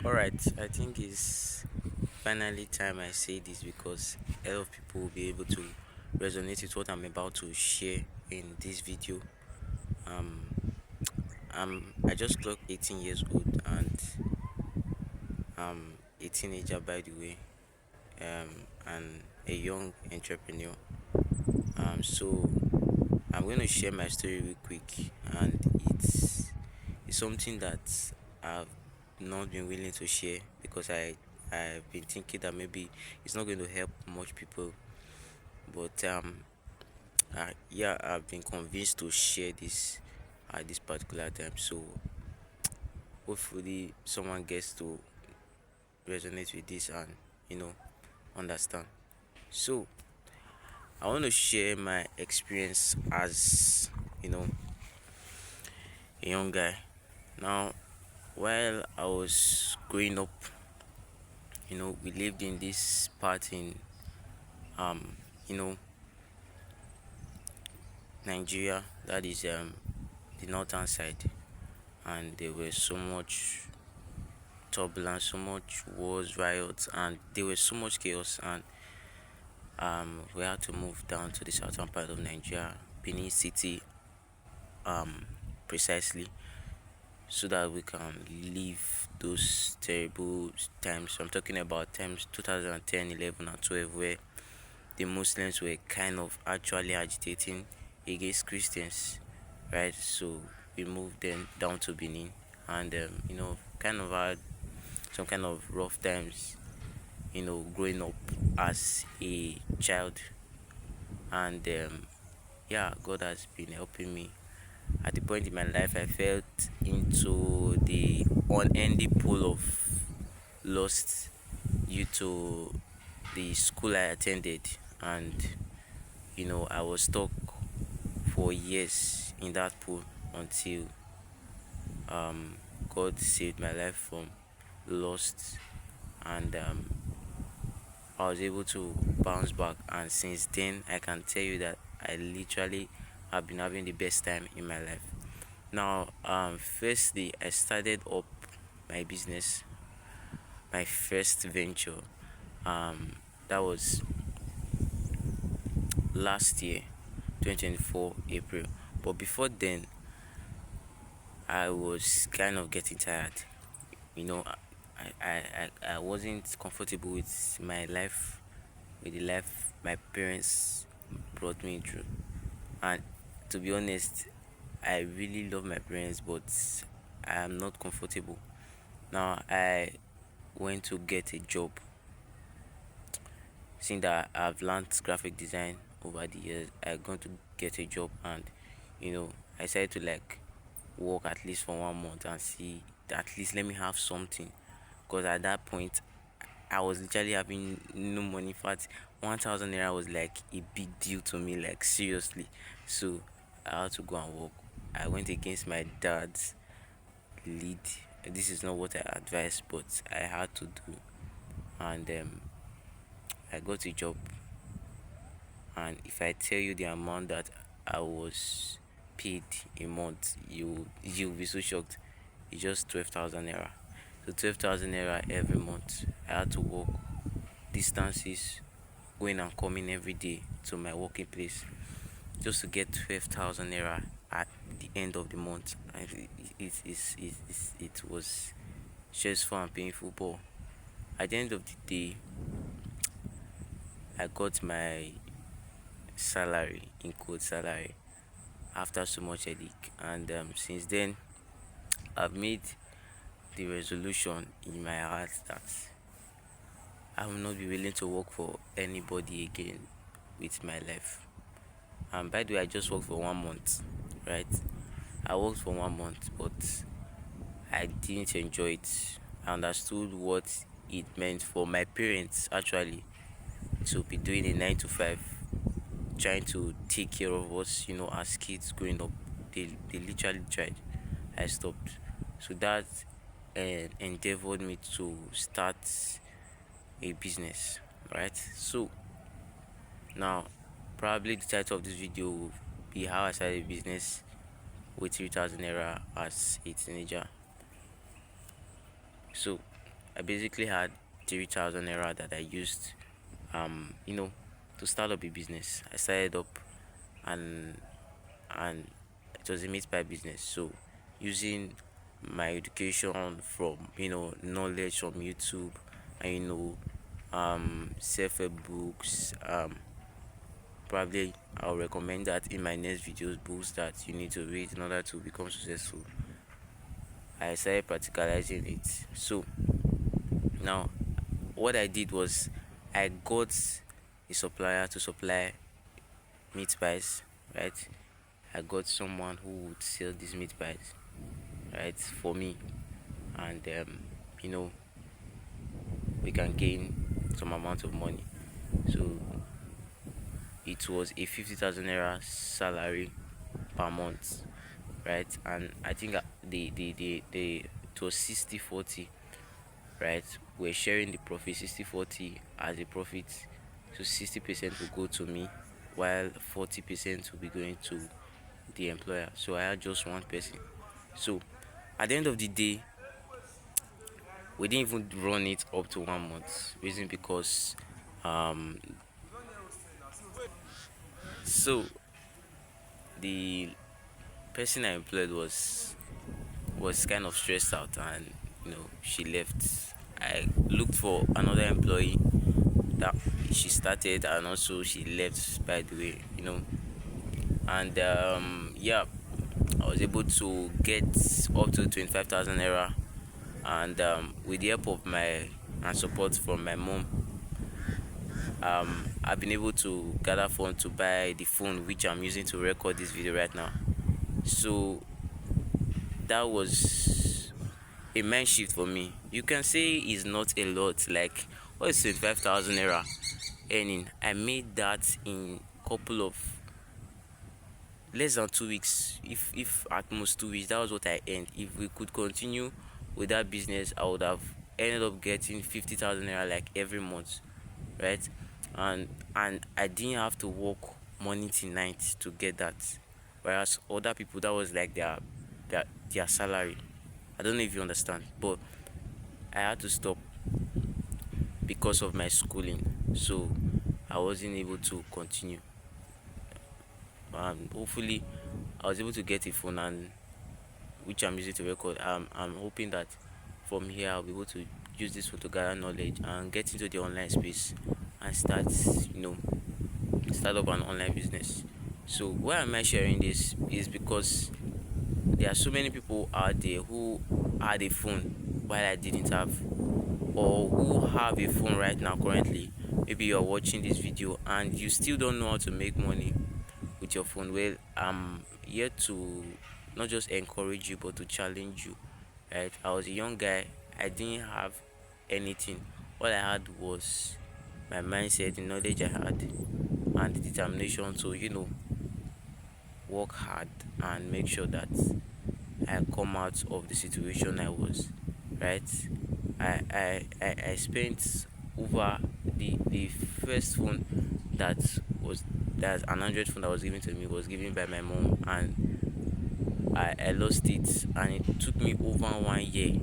All right, I think it's finally time I say this because a lot of people will be able to resonate with what I'm about to share in this video. Um, I just clocked 18 years old and I'm a teenager by the way, and a young entrepreneur. So I'm going to share my story real quick, and it's something that I've not been willing to share because I've been thinking that maybe it's not going to help much people. But yeah, I've been convinced to share this at this particular time. So hopefully someone gets to resonate with this and you know understand. So I want to share my experience as you know a young guy. Now, while I was growing up, we lived in this part in um, you know, Nigeria. That is the northern side, and there was so much turbulence, so much wars, riots, and there was so much chaos. And we had to move down to the southern part of Nigeria, Benin City, um, precisely, so that we can leave those terrible times. I'm talking about times 2010, 11, and 12, where the Muslims were kind of actually agitating against Christians, right? So we moved then down to Benin, and kind of had some kind of rough times, growing up as a child, and yeah, God has been helping me. At the point in my life, I felt into the unending pool of lost due to the school I attended, and I was stuck for years in that pool until um, God saved my life from lost, and I was able to bounce back. And since then, I can tell you that I literally have been having the best time in my life. Now, firstly, I started up my business, my first venture. Um, that was last year, 2024 April. But before then, I was kind of getting tired. You know, I wasn't comfortable with my life, with the life my parents brought me through. And to be honest, I really love my parents, but I am not comfortable. Now I went to get a job. Seeing that I've learned graphic design over the years, I going to get a job, and I decided to like work at least for 1 month and see, at least let me have something, because at that point I was literally having no money. In fact, 1,000 naira was like a big deal to me, like seriously. So I had to go and work. I went against my dad's lead. This is not what I advised, but I had to do, and I got a job. And if I tell you the amount that I was paid a month, you'll be so shocked. It's just 12,000 naira. So 12,000 naira every month. I had to work distances, going and coming every day to my working place, just to get 12,000 naira at the end of the month. And it was stressful and painful, but at the end of the day, I got my salary, in quote salary, after so much headache. And since then, I've made the resolution in my heart that I will not be willing to work for anybody again with my life. And by the way, I just worked for 1 month, right? I worked for 1 month, but I didn't enjoy it. I understood what it meant for my parents actually to be doing a 9 to 5, trying to take care of us, as kids growing up. They literally tried. I stopped. So that endeavored me to start a business, right? So now, probably the title of this video will be how I started a business with 3,000 naira as a teenager. So I basically had 3,000 naira that I used, you know, to start up a business. I started up, and and it was a meat pie business. So using my education from, knowledge from YouTube, and self-help books. Probably I'll recommend that in my next videos, books that you need to read in order to become successful. I started practicalizing it. So now what I did was I got a supplier to supply meat pies, right? I got someone who would sell these meat pies, right, for me, and you know we can gain some amount of money. So it was a 50,000 naira salary per month, right? And I think the it was 60/40, right? We're sharing the profit 60/40 as a profit. So 60% will go to me, while 40% will be going to the employer. So I had just one person. So at the end of the day, we didn't even run it up to 1 month. Reason because um so the person I employed was kind of stressed out, and she left. I looked for another employee that she started, and also she left, by the way, and yeah, I was able to get up to 25,000 naira, and with the help of my and support from my mom, I've been able to gather funds to buy the phone which I'm using to record this video right now. So that was a mind shift for me. You can say it's not a lot, like what is 25,000 naira earning? I made that in couple of less than 2 weeks, if at most 2 weeks. That was what I earned. If we could continue with that business, I would have ended up getting 50,000 naira like every month, right? And I didn't have to work morning till night to get that, whereas other people, that was like their salary. I don't know if you understand, but I had to stop because of my schooling, so I wasn't able to continue. Hopefully I was able to get a phone, and which I'm using to record. I'm hoping that from here I'll be able to use this phone to gather knowledge and get into the online space and start up an online business. So why am I sharing this? Is because there are so many people out there who had a phone while I didn't have, or who have a phone right now currently. Maybe you're watching this video and you still don't know how to make money with your phone. Well, I'm here to not just encourage you but to challenge you, right? I was a young guy. I didn't have anything. All I had was my mindset, the knowledge I had, and the determination to work hard and make sure that I come out of the situation I was, right? I spent over the first phone that was that's an Android phone that was given to me, was given by my mom, and I lost it, and it took me over 1 year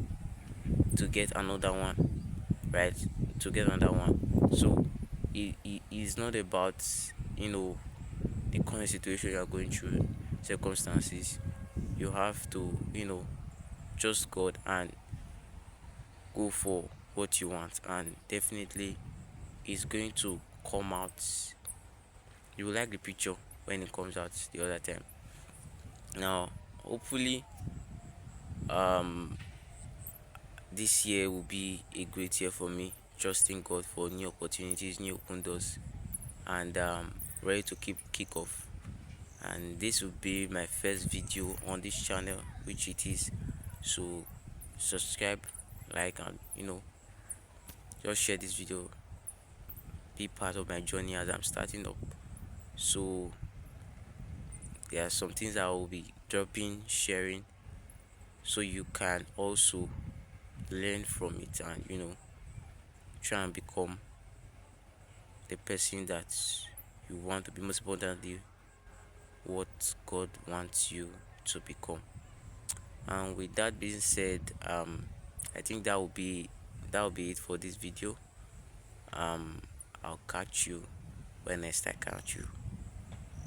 to get another one, right? To get another one. So it is not about the current situation you are going through, circumstances. You have to trust God and go for what you want, and definitely it's going to come out. You will like the picture when it comes out the other time. Now hopefully this year will be a great year for me, trusting God for new opportunities, new open doors, and ready to kick off. And this will be my first video on this channel, which it is. So subscribe, like, and just share this video. Be part of my journey as I'm starting up. So there are some things I will be dropping, sharing, so you can also learn from it, and try and become the person that you want to be. Most importantly, what God wants you to become. And with that being said, I think that will be it for this video. um I'll catch you when next I catch you.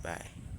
Bye.